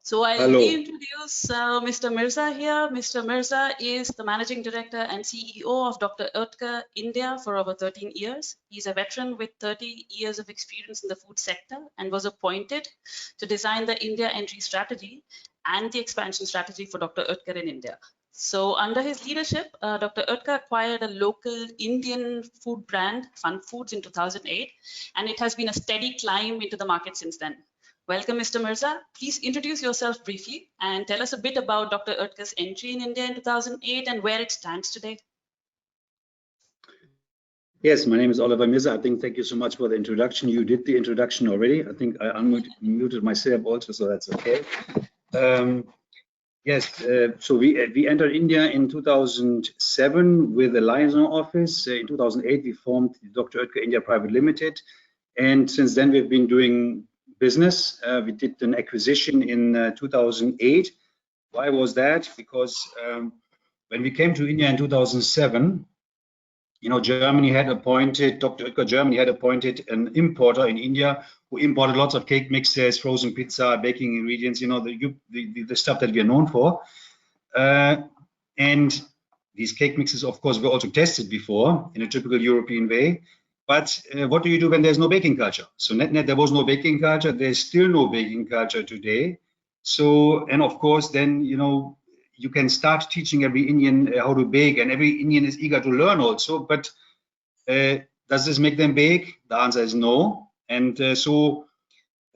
So I'll Hello. reintroduce Mr. Mirza here. Mr. Mirza is the Managing Director and CEO of Dr. Oetker India for over 13 years. He's a veteran with 30 years of experience in the food sector and was appointed to design the India entry strategy and the expansion strategy for Dr. Oetker in India. So under his leadership, Dr. Oetker acquired a local Indian food brand, Fun Foods, in 2008, and it has been a steady climb into the market since then. Welcome, Mr. Mirza. Please introduce yourself briefly and tell us a bit about Dr. Oetker's entry in India in 2008 and where it stands today. Yes, my name is Oliver Mirza. I think thank you so much for the introduction. You did the introduction already. I think I unmuted myself also, so that's okay. So we entered India in 2007 with a liaison office. In 2008, we formed the Dr. Oetker India Pvt Limited, and since then we've been doing business. We did an acquisition in 2008. Why was that? Because when we came to India in 2007, Germany had appointed, Dr. Oetker Germany had appointed an importer in India who imported lots of cake mixes, frozen pizza, baking ingredients, the stuff that we are known for. And these cake mixes, of course, were also tested before in a typical European way. But what do you do when there's no baking culture? So net, there was no baking culture. There's still no baking culture today. So, and of course, then, you can start teaching every Indian how to bake, and every Indian is eager to learn also. But does this make them bake? The answer is no. And so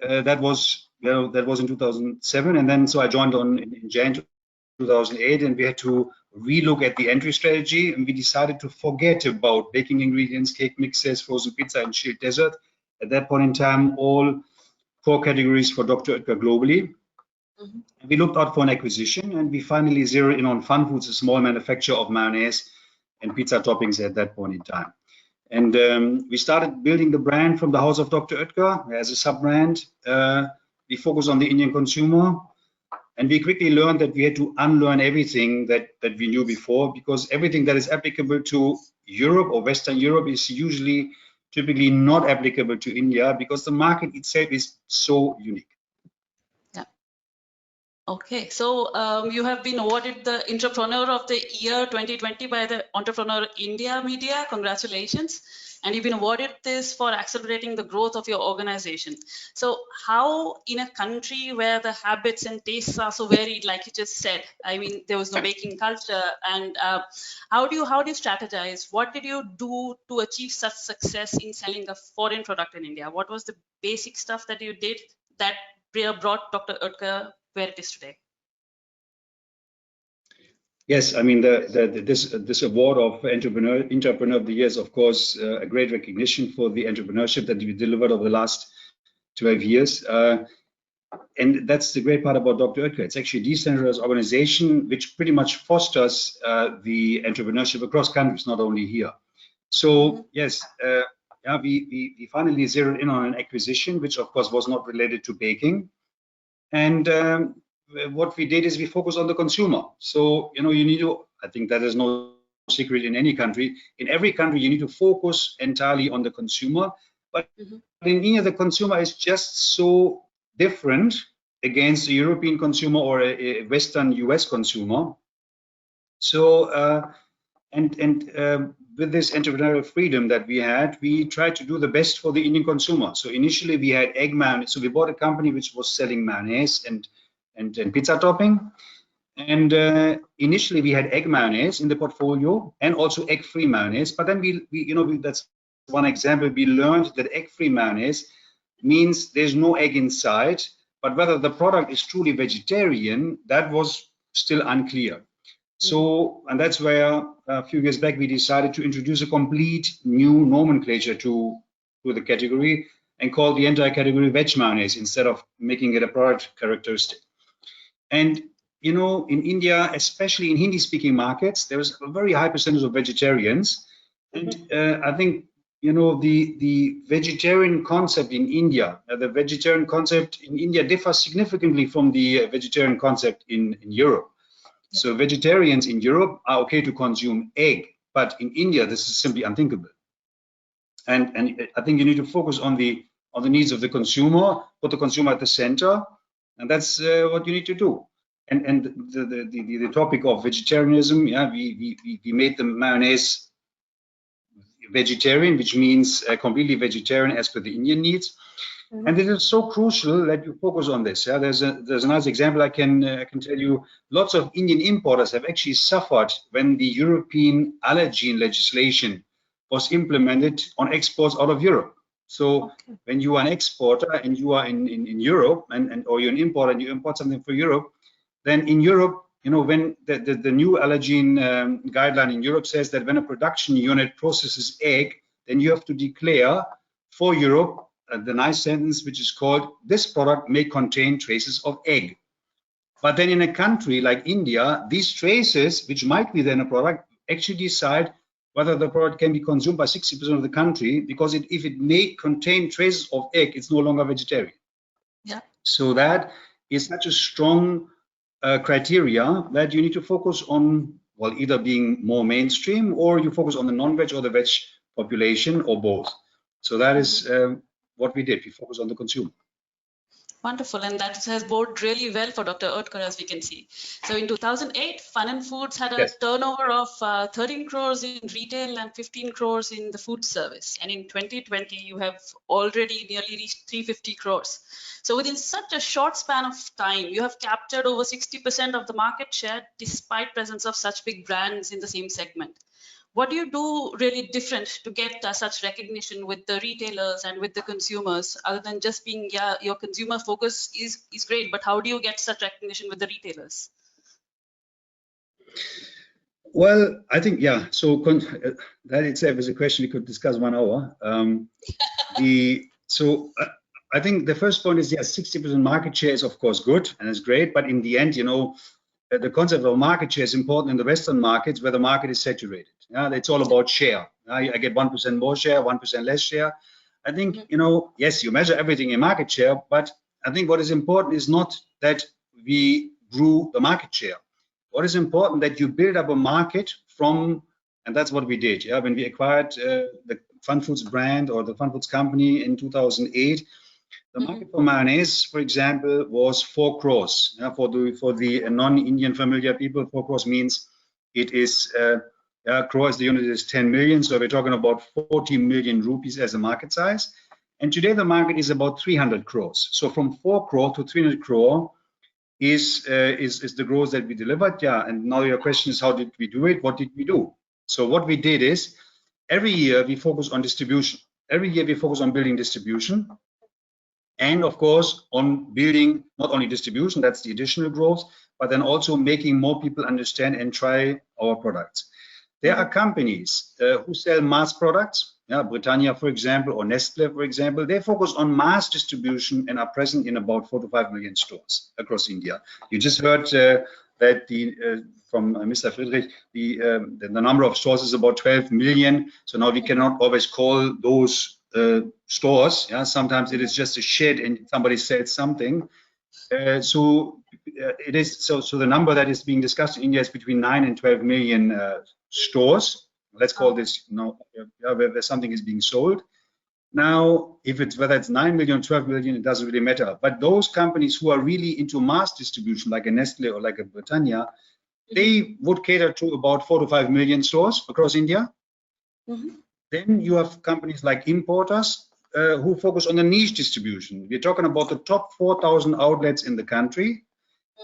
that was in 2007. And then so I joined on in January 2008, and we had to relook at the entry strategy, and we decided to forget about baking ingredients, cake mixes, frozen pizza, and chilled dessert. At that point in time, all core categories for Dr. Oetker globally. Mm-hmm. We looked out for an acquisition, and we finally zeroed in on Fun Foods, a small manufacturer of mayonnaise and pizza toppings at that point in time. And we started building the brand from the house of Dr. Oetker as a sub-brand. We focused on the Indian consumer. And we quickly learned that we had to unlearn everything that we knew before, because everything that is applicable to Europe or Western Europe is typically not applicable to India, because the market itself is so unique. Yeah. Okay, so you have been awarded the Entrepreneur of the Year 2020 by the Entrepreneur India Media. Congratulations. And you've been awarded this for accelerating the growth of your organization. So how, in a country where the habits and tastes are so varied, like you just said, I mean, there was no baking culture, and how do you strategize? What did you do to achieve such success in selling a foreign product in India? What was the basic stuff that you did that brought Dr. Oetker where it is today? Yes, I mean, this award of Entrepreneur of the Year is, of course, a great recognition for the entrepreneurship that we delivered over the last 12 years. And that's the great part about Dr. Oetker. It's actually a decentralized organization which pretty much fosters the entrepreneurship across countries, not only here. So, yes, we finally zeroed in on an acquisition, which, of course, was not related to baking. And what we did is we focus on the consumer. So, you need to, I think that is no secret in any country. In every country, you need to focus entirely on the consumer. But in India, the consumer is just so different against a European consumer or a Western US consumer. So, with this entrepreneurial freedom that we had, we tried to do the best for the Indian consumer. So initially we had egg mayonnaise. So we bought a company which was selling mayonnaise and pizza topping. And initially we had egg mayonnaise in the portfolio and also egg-free mayonnaise. But then that's one example. We learned that egg-free mayonnaise means there's no egg inside, but whether the product is truly vegetarian, that was still unclear. So, and that's where a few years back we decided to introduce a complete new nomenclature to the category and call the entire category veg mayonnaise instead of making it a product characteristic. And in India, especially in Hindi-speaking markets, there is a very high percentage of vegetarians. And I think the vegetarian concept in India, differs significantly from the vegetarian concept in Europe. So vegetarians in Europe are okay to consume egg, but in India this is simply unthinkable. And I think you need to focus on the needs of the consumer, put the consumer at the center, and that's what you need to do. And the topic of vegetarianism, yeah, we made the mayonnaise vegetarian, which means completely vegetarian as per the Indian needs. Mm-hmm. And it is so crucial that you focus on this. Yeah, there's a nice example I can tell you. Lots of Indian importers have actually suffered when the European allergen legislation was implemented on exports out of Europe. So when you are an exporter and you are in Europe, or you're an importer and you import something for Europe, then in Europe, you know, when the new allergen guideline in Europe says that when a production unit processes egg, then you have to declare for Europe the nice sentence which is called, this product may contain traces of egg. But then in a country like India, these traces, which might be then a product, actually decide whether the product can be consumed by 60% of the country, because if it may contain traces of egg, it's no longer vegetarian. Yeah. So that is such a strong criteria that you need to focus on, well, either being more mainstream, or you focus on the non-veg or the veg population, or both. So that is what we did. We focus on the consumer. Wonderful, and that has boded really well for Dr. Oetker, as we can see. So in 2008, Fun and Foods had a turnover of 13 crores in retail and 15 crores in the food service. And in 2020, you have already nearly reached 350 crores. So within such a short span of time, you have captured over 60% of the market share, despite presence of such big brands in the same segment. What do you do really different to get such recognition with the retailers and with the consumers, other than just being, yeah, your consumer focus is great, but how do you get such recognition with the retailers? Well, I think, yeah, so that itself is a question we could discuss 1 hour. I think the first point is, yes, 60% market share is of course good and it's great, but in the end, you know, the concept of market share is important in the Western markets where the market is saturated. Yeah, it's all about share. I get 1% more share, 1% less share. I think, you know, yes, you measure everything in market share, but I think what is important is not that we grew the market share. What is important that you build up a market from, and that's what we did. Yeah, when we acquired the Fun Foods brand or the Fun Foods company in 2008, the market for mayonnaise, for example, was 4 crores. Yeah, for the non-Indian familiar people, 4 crores means it is crores, the unit is 10 million. So we're talking about 40 million rupees as a market size. And today the market is about 300 crores. So from 4 crore to 300 crore is the growth that we delivered. Yeah. And now your question is, how did we do it? What did we do? So what we did is, every year we focus on distribution. Every year we focus on building distribution. And of course, on building not only distribution, that's the additional growth, but then also making more people understand and try our products. There are companies who sell mass products, yeah, Britannia, for example, or Nestle, for example. They focus on mass distribution and are present in about 4 to 5 million stores across India. You just heard that from Mr. Friedrich, the number of stores is about 12 million. So now we cannot always call those stores. Yeah, sometimes it is just a shed and somebody sells something. So the number that is being discussed in India is between 9 and 12 million stores. Let's call this, you know, where something is being sold. Now, whether it's 9 million, 12 million, it doesn't really matter. But those companies who are really into mass distribution, like a Nestle or like a Britannia, they would cater to about 4 to 5 million stores across India. Then you have companies like importers who focus on the niche distribution. We're talking about the top 4,000 outlets in the country,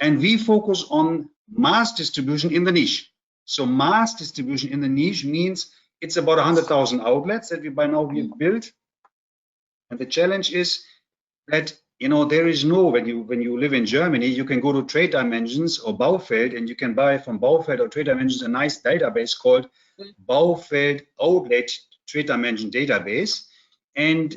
and we focus on mass distribution in the niche. So mass distribution in the niche means it's about 100,000 outlets that we by now we've built. And the challenge is that, you know, there is no, when you live in Germany, you can go to Trade Dimensions or Baufeld, and you can buy from Baufeld or Trade Dimensions a nice database called Baufeld Outlet Trade Dimension Database. And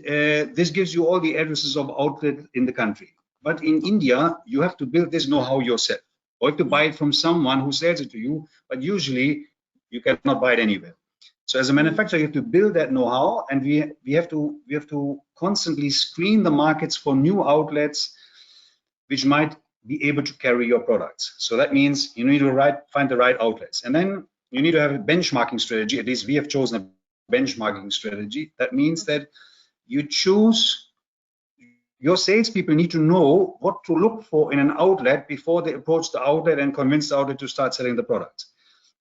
this gives you all the addresses of outlet in the country. But in India, you have to build this know-how yourself, or you have to buy it from someone who sells it to you, but usually you cannot buy it anywhere. So as a manufacturer, you have to build that know-how, and we have to constantly screen the markets for new outlets which might be able to carry your products. So that means you need to find the right outlets, and then you need to have a benchmarking strategy. At least we have chosen a benchmarking strategy. That means that you choose your salespeople need to know what to look for in an outlet before they approach the outlet and convince the outlet to start selling the products.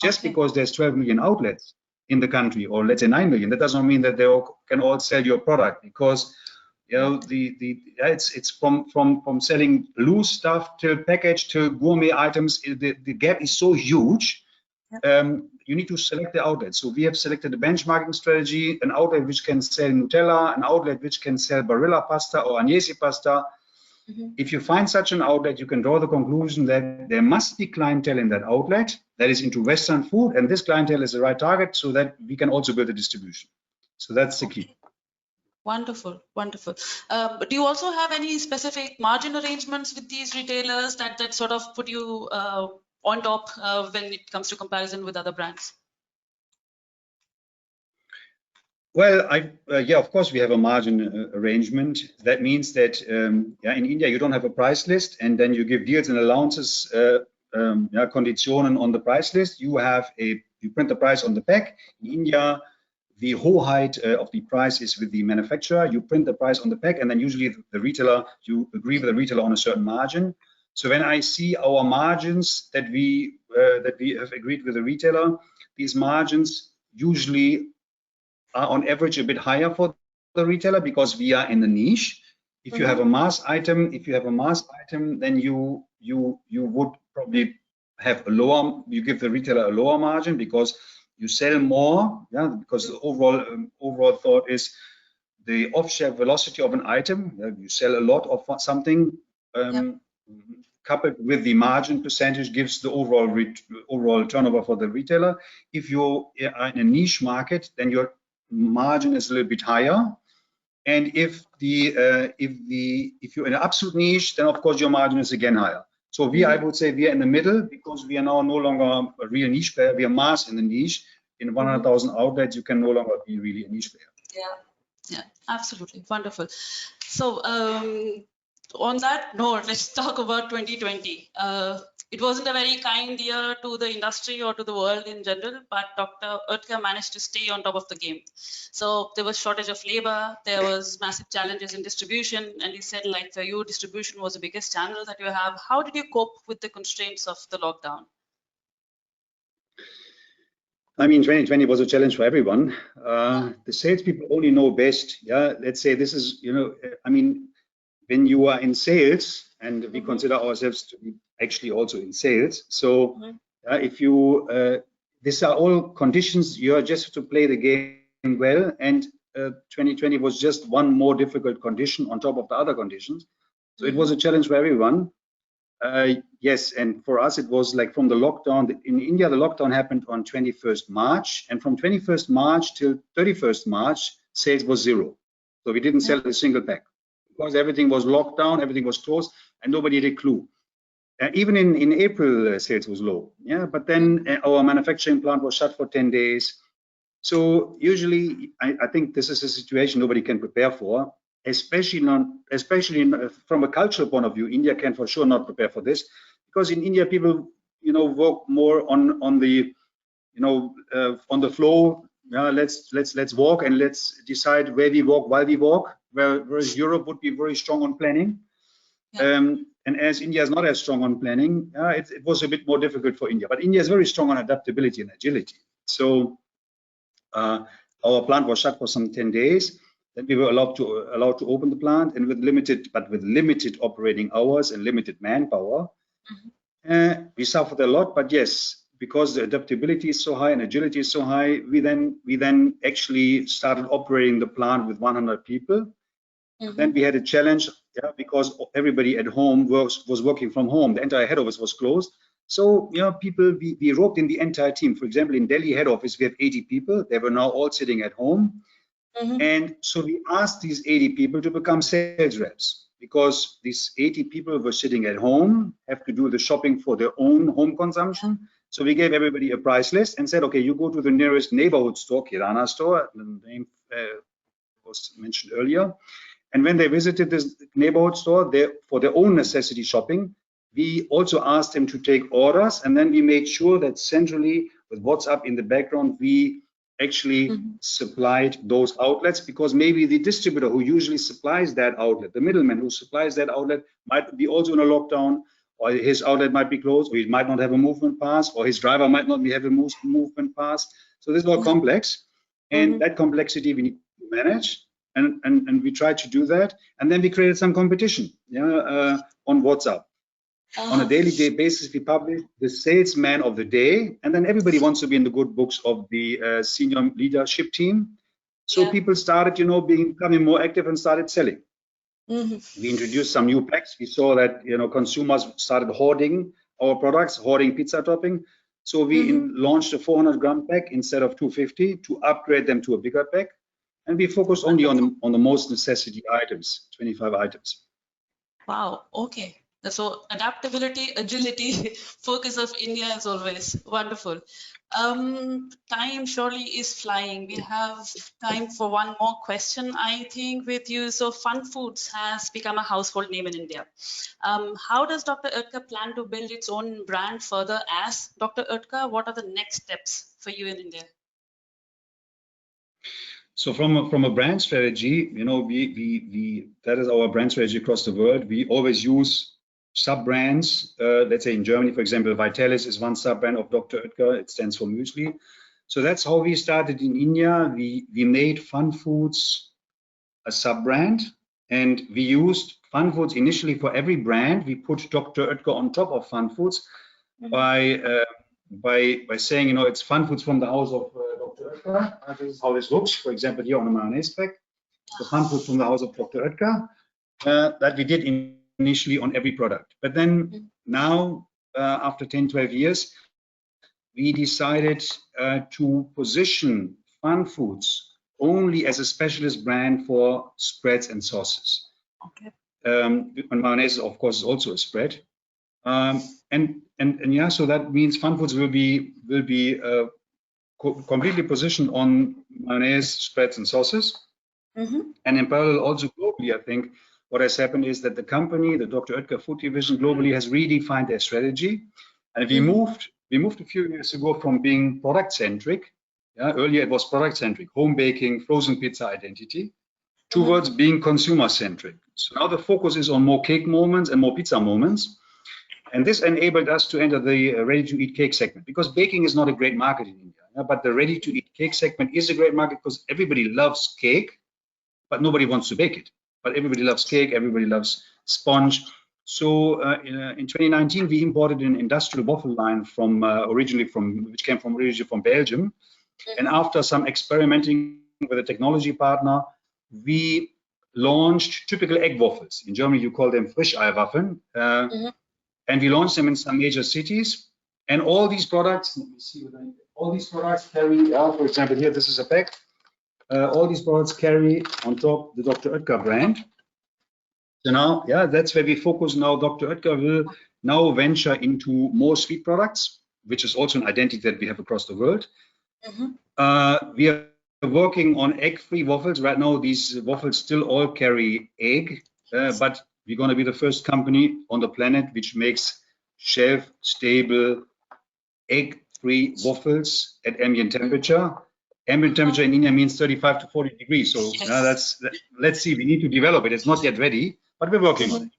Just because there's 12 million outlets in the country, or let's say 9 million, that doesn't mean that they all can all sell your product, because you know it's from selling loose stuff to packaged to gourmet items. The gap is so huge. You need to select the outlet. So we have selected a benchmarking strategy, an outlet which can sell Nutella, an outlet which can sell Barilla pasta or Agnese pasta. If you find such an outlet, you can draw the conclusion that there must be clientele in that outlet that is into Western food, and this clientele is the right target, so that we can also build a distribution. So that's the key. Wonderful, wonderful. Do you also have any specific margin arrangements with these retailers that sort of put you on top when it comes to comparison with other brands? Well, yeah, of course we have a margin arrangement. That means that yeah, in India you don't have a price list, and then you give deals and allowances, yeah, conditionen on the price list. You print the price on the pack. In India, the whole height of the price is with the manufacturer. You print the price on the pack, and then usually the retailer, you agree with the retailer on a certain margin. So when I see our margins that we have agreed with the retailer, these margins usually are on average a bit higher for the retailer, because we are in the niche. If you have a mass item, then you would probably have a lower, you give the retailer a lower margin because you sell more, yeah, because the overall thought is the off-shelf velocity of an item. You sell a lot of something, coupled with the margin percentage gives the overall turnover for the retailer. If you are in a niche market, then your margin is a little bit higher, and if you're in an absolute niche, then of course your margin is again higher. So I would say we are in the middle, because we are now no longer a real niche player. We are mass in the niche. In 100,000 outlets, you can no longer be really a niche player. Yeah, absolutely wonderful. So on that note, let's talk about 2020. It wasn't a very kind year to the industry or to the world in general, but Dr. Oetker managed to stay on top of the game. So there was shortage of labor, there was massive challenges in distribution, and he said, like, for you, distribution was the biggest channel that you have. How did you cope with the constraints of the lockdown? I mean, 2020 was a challenge for everyone. The salespeople only know best. Yeah, let's say this is, you know, I mean, when you are in sales, and we consider ourselves to be actually also in sales. So if you, these are all conditions, you are just to play the game well. And 2020 was just one more difficult condition on top of the other conditions. So it was a challenge for everyone. Yes, and for us, it was like from the lockdown. In India, the lockdown happened on 21st March. And from 21st March till 31st March, sales was zero. So we didn't sell a single pack, because everything was locked down, everything was closed, and nobody had a clue. Even in April, sales was low. Yeah, but then our manufacturing plant was shut for 10 days. So usually, I think this is a situation nobody can prepare for, especially from a cultural point of view. India can for sure not prepare for this, because in India, people, you know, work more on the, you know, on the flow. Let's walk and let's decide where we walk while we walk. Whereas Europe would be very strong on planning. And as India is not as strong on planning, it was a bit more difficult for India. But India is very strong on adaptability and agility. So our plant was shut for some 10 days. Then we were allowed to open the plant, and with limited operating hours and limited manpower. We suffered a lot, but yes, because the adaptability is so high and agility is so high, we then actually started operating the plant with 100 people. Then we had a challenge, because everybody at home was working from home. The entire head office was closed. So, you know, we roped in the entire team. For example, in Delhi head office, we have 80 people. They were now all sitting at home. And so we asked these 80 people to become sales reps, because these 80 people were sitting at home, have to do the shopping for their own home consumption. So we gave everybody a price list and said, okay, you go to the nearest neighborhood store, Kirana store, the name was mentioned earlier. And when they visited this neighborhood store for their own necessity shopping, we also asked them to take orders. And then we made sure that centrally, with WhatsApp in the background, we actually supplied those outlets, because maybe the distributor who usually supplies that outlet, the middleman who supplies that outlet, might be also in a lockdown, or his outlet might be closed, or he might not have a movement pass, or his driver might not have a movement pass. So this is all complex, and that complexity we need to manage, and we try to do that. And then we created some competition, on WhatsApp. On a daily basis, we publish the salesman of the day, and then everybody wants to be in the good books of the senior leadership team. So people started, becoming more active and started selling. We introduced some new packs. We saw that consumers started hoarding our products, hoarding pizza topping. So we launched a 400-gram pack instead of 250 to upgrade them to a bigger pack, and we focused only on the most necessity items, 25 items. Wow. Okay. So adaptability, agility, focus of India as always. Wonderful. Time surely is flying. We have time for one more question, I think, with you. So Fun Foods has become a household name in India. How does Dr. Oetker plan to build its own brand further as Dr. Oetker? What are the next steps for you in India? So from a brand strategy, that is our brand strategy across the world. We always use sub-brands. Let's say in Germany, for example, Vitalis is one sub-brand of Dr. Oetker. It stands for muesli. So that's how we started in India. We made Fun Foods a sub-brand, and we used Fun Foods initially for every brand. We put Dr. Oetker on top of Fun Foods by saying, it's Fun Foods from the house of Dr. Oetker. This is how this looks. For example, here on a mayonnaise pack, the Fun Foods from the house of Dr. Oetker, that we did initially on every product. But then now, after 10, 12 years, we decided to position Fun Foods only as a specialist brand for spreads and sauces. Okay. And mayonnaise, of course, is also a spread. So that means Fun Foods will be completely positioned on mayonnaise, spreads, and sauces. And in parallel, also globally, I think what has happened is that the company, the Dr. Oetker Food Division globally, has redefined their strategy. And we moved a few years ago from being product-centric. Earlier it was product-centric, home baking, frozen pizza identity, towards being consumer-centric. So now the focus is on more cake moments and more pizza moments. And this enabled us to enter the ready-to-eat cake segment, because baking is not a great market in India. But the ready-to-eat cake segment is a great market because everybody loves cake, but nobody wants to bake it. But everybody loves cake, everybody loves sponge. So in 2019, we imported an industrial waffle line which came originally from Belgium. And after some experimenting with a technology partner, we launched typical egg waffles. In Germany, you call them Frischeierwaffeln. And we launched them in some major cities. And all these products, let me see all these products carry, for example, here, this is a pack. All these products carry on top the Dr. Oetker brand. So now, that's where we focus now. Dr. Oetker will now venture into more sweet products, which is also an identity that we have across the world. We are working on egg-free waffles. Right now, these waffles still all carry egg, but we're going to be the first company on the planet which makes shelf-stable, egg-free waffles at ambient temperature. Ambient temperature in India means 35 to 40 degrees. So let's see, we need to develop it. It's not yet ready, but we're working on it.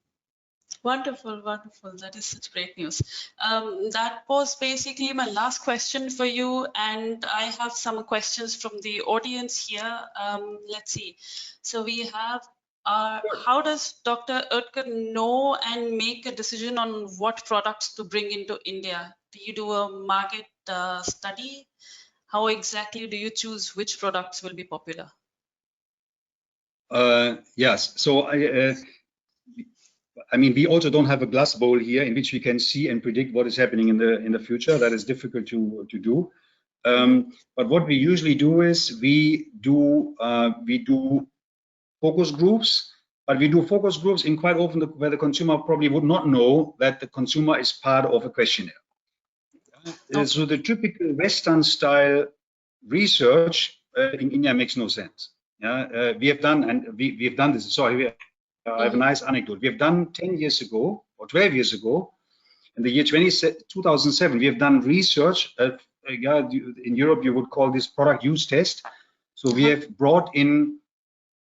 Wonderful, wonderful. That is such great news. That was basically my last question for you. And I have some questions from the audience here. Let's see. So we have, how does Dr. Oetker know and make a decision on what products to bring into India? Do you do a market study? How exactly do you choose which products will be popular? Yes. So I mean, we also don't have a glass bowl here in which we can see and predict what is happening in the future. That is difficult to do. But what we usually do is we do focus groups. But we do focus groups in quite often where the consumer probably would not know that the consumer is part of a questionnaire. So the typical Western style research in India makes no sense. We have done this. Sorry, I have a nice anecdote. We have done 10 years ago or 12 years ago, in the year 2007, we have done research, yeah, in Europe you would call this product use test. So we have brought in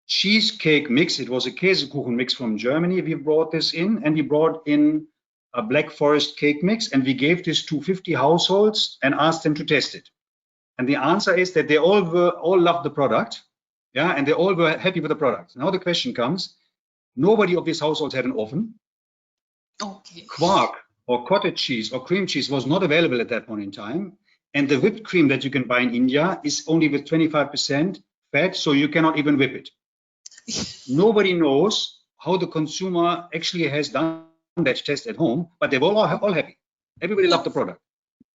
cheesecake mix. It was a Käsekuchen mix from Germany. We brought this in, and we brought in a Black Forest cake mix, and we gave this to 50 households and asked them to test it. And the answer is that they all loved the product, yeah, and they all were happy with the product. Now the question comes: nobody of these households had an oven. Okay. Quark or cottage cheese or cream cheese was not available at that point in time, and the whipped cream that you can buy in India is only with 25% fat, so you cannot even whip it. Nobody knows how the consumer actually has done that test at home, but they were all happy. Everybody loved the product.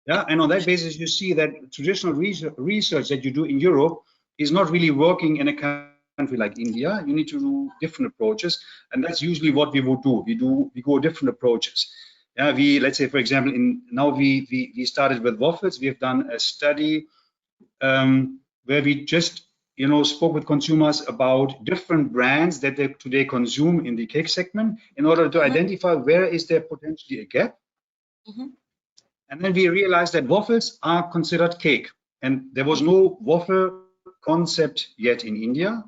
Yeah, and on that basis, you see that traditional research that you do in Europe is not really working in a country like India. You need to do different approaches, and that's usually what we would do. We go different approaches. Yeah, let's say, for example, we started with waffles. We have done a study where we just spoke with consumers about different brands that they today consume in the cake segment in order to identify where is there potentially a gap. And then we realized that waffles are considered cake, and there was no waffle concept yet in India.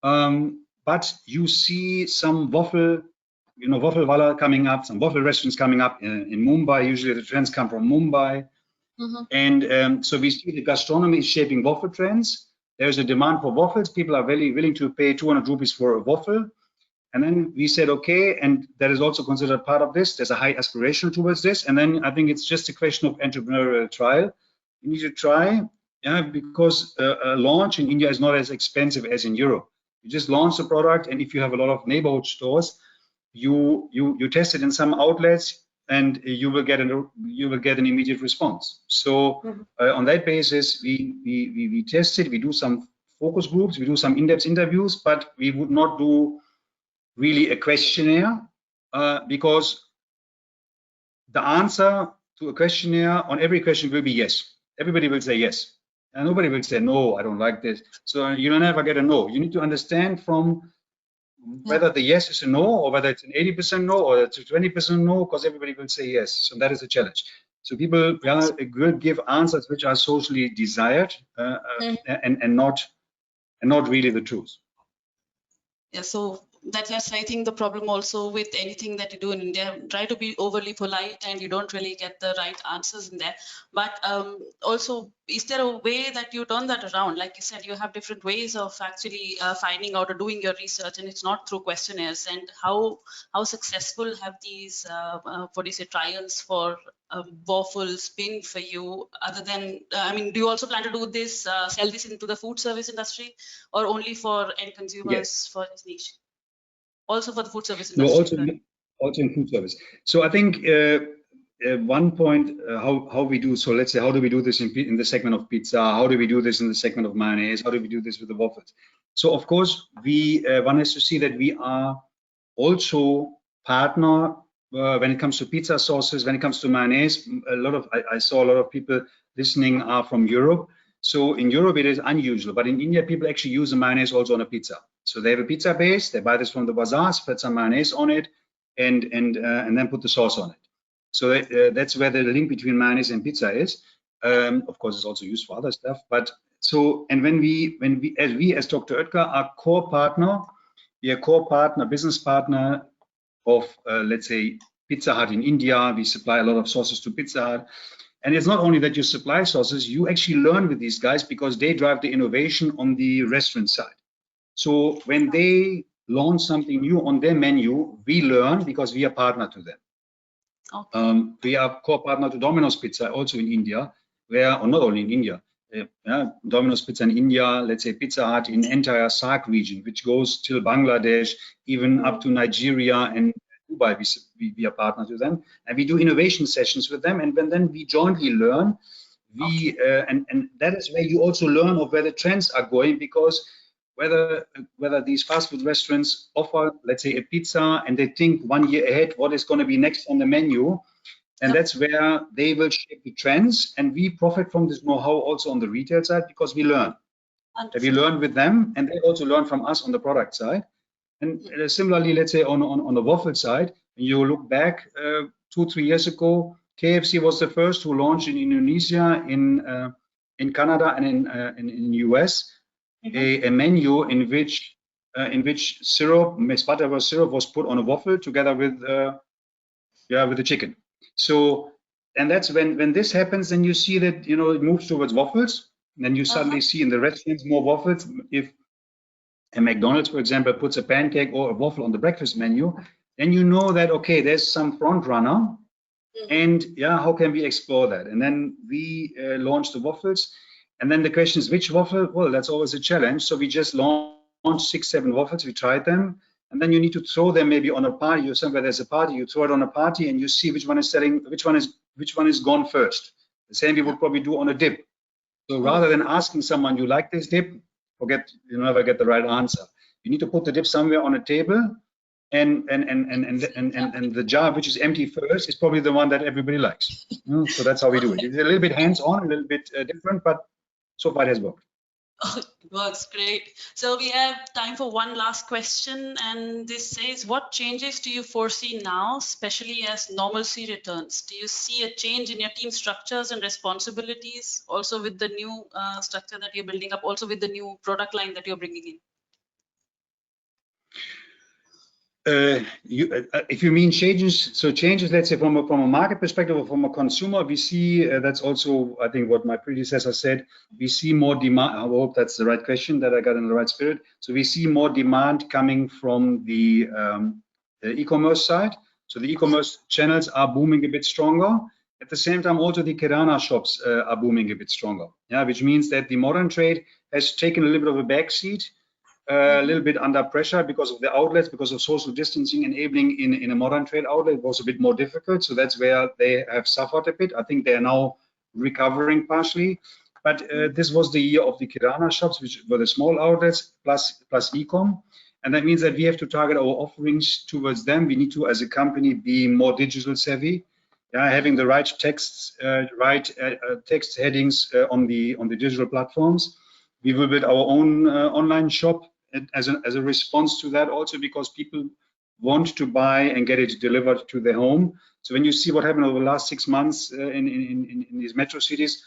But you see some waffle wala coming up, some waffle restaurants coming up in Mumbai. Usually the trends come from Mumbai. And so we see the gastronomy is shaping waffle trends. There's a demand for waffles. People are very willing to pay 200 rupees for a waffle. And then we said, okay, and that is also considered part of this. There's a high aspiration towards this. And then I think it's just a question of entrepreneurial trial. You need to try, yeah, because a launch in India is not as expensive as in Europe. You just launch the product, and if you have a lot of neighborhood stores, you test it in some outlets, and you will get an immediate response. So on that basis, we test it. We do some focus groups. We do some in-depth interviews, but we would not do really a questionnaire because the answer to a questionnaire on every question will be yes. Everybody will say yes, and nobody will say no, I don't like this. So you don't ever get a no. You need to understand from whether the yes is a no, or whether it's an 80% no, or it's a 20% no, because everybody will say yes. So that is a challenge. So people will give answers which are socially desired and not really the truth. Yeah, so that's, I think, the problem also with anything that you do in India. Try to be overly polite and you don't really get the right answers in there. But also, is there a way that you turn that around? Like you said, you have different ways of actually finding out or doing your research, and it's not through questionnaires. And how successful have these trials for waffles been for you? Other than, I mean, do you also plan to do this, sell this into the food service industry, or only for end consumers for this niche? Also for the food service industry. No, also in food service. So I think one point how we do. So let's say, how do we do this in the segment of pizza? How do we do this in the segment of mayonnaise? How do we do this with the waffles? So of course, one has to see that we are also partner when it comes to pizza sauces, when it comes to mayonnaise. I saw a lot of people listening are from Europe. So in Europe it is unusual, but in India people actually use the mayonnaise also on a pizza. So they have a pizza base, they buy this from the bazaars, put some mayonnaise on it, and then put the sauce on it. So that's where the link between mayonnaise and pizza is. Of course, it's also used for other stuff. But so, and when we as Dr. Oetker are core partner, we are core partner, business partner of let's say Pizza Hut in India. We supply a lot of sauces to Pizza Hut. And it's not only that you supply sauces, you actually learn with these guys because they drive the innovation on the restaurant side. So when they launch something new on their menu, we learn because we are partner to them. Okay. We are co-partner to Domino's Pizza also in India, or not only in India, Domino's Pizza in India, let's say Pizza Hut in entire SAARC region, which goes till Bangladesh, even up to Nigeria and Dubai. We are partner to them, and we do innovation sessions with them, and then we jointly learn. And that is where you also learn of where the trends are going, because whether these fast food restaurants offer, let's say, a pizza, and they think 1 year ahead what is going to be next on the menu, and that's where they will shape the trends, and we profit from this know-how also on the retail side because we learn. We learn with them, and they also learn from us on the product side. And similarly, let's say on the waffle side, when you look back 2-3 years ago, KFC was the first who launched in Indonesia, in Canada, and in US, a menu in which syrup, mixed butterworth syrup, was put on a waffle together with the chicken. So, and that's when this happens, then you see that it moves towards waffles. And then you suddenly see in the restaurants more waffles. If a McDonald's, for example, puts a pancake or a waffle on the breakfast menu, then you know that, okay, there's some front runner. And how can we explore that? And then we launched the waffles. And then the question is, which waffle? Well, that's always a challenge. So we just launched 6, 7 waffles. We tried them. And then you need to throw them maybe on a party or somewhere there's a party. You throw it on a party and you see which one is selling, which one is gone first. The same we would probably do on a dip. So rather than asking someone, you like this dip, forget, you never get the right answer. You need to put the dip somewhere on a table, and the jar which is empty first is probably the one that everybody likes. So that's how we do it. It's a little bit hands-on, a little bit different, but so far it has worked. Oh, it works great. So we have time for one last question, and this says, what changes do you foresee now, especially as normalcy returns? Do you see a change in your team structures and responsibilities, also with the new structure that you're building up, also with the new product line that you're bringing in? If you mean changes, so changes, let's say from a market perspective or from a consumer, we see that's also, I think, what my predecessor said. We see more demand. I hope that's the right question, that I got in the right spirit. So we see more demand coming from the e-commerce side. So the e-commerce channels are booming a bit stronger. At the same time, also the Kirana shops are booming a bit stronger. Yeah, which means that the modern trade has taken a little bit of a backseat. A little bit under pressure because of the outlets, because of social distancing, enabling in a modern trade outlet was a bit more difficult. So that's where they have suffered a bit. I think they are now recovering partially. But this was the year of the Kirana shops, which were the small outlets plus e-com. And that means that we have to target our offerings towards them. We need to, as a company, be more digital savvy. Having the right texts, text headings on the digital platforms. We will build our own online shop as a response to that, also because people want to buy and get it delivered to their home. So when you see what happened over the last 6 months in these metro cities,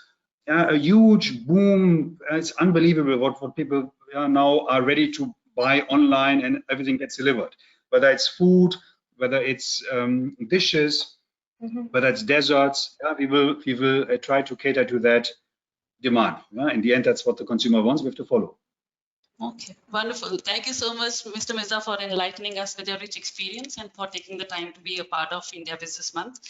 a huge boom. It's unbelievable what people now are ready to buy online, and everything gets delivered. Whether it's food, whether it's dishes, whether it's desserts, we will try to cater to that demand. In the end, that's what the consumer wants. We have to follow. Okay, wonderful. Thank you so much, Mr. Mirza, for enlightening us with your rich experience and for taking the time to be a part of India Business Month.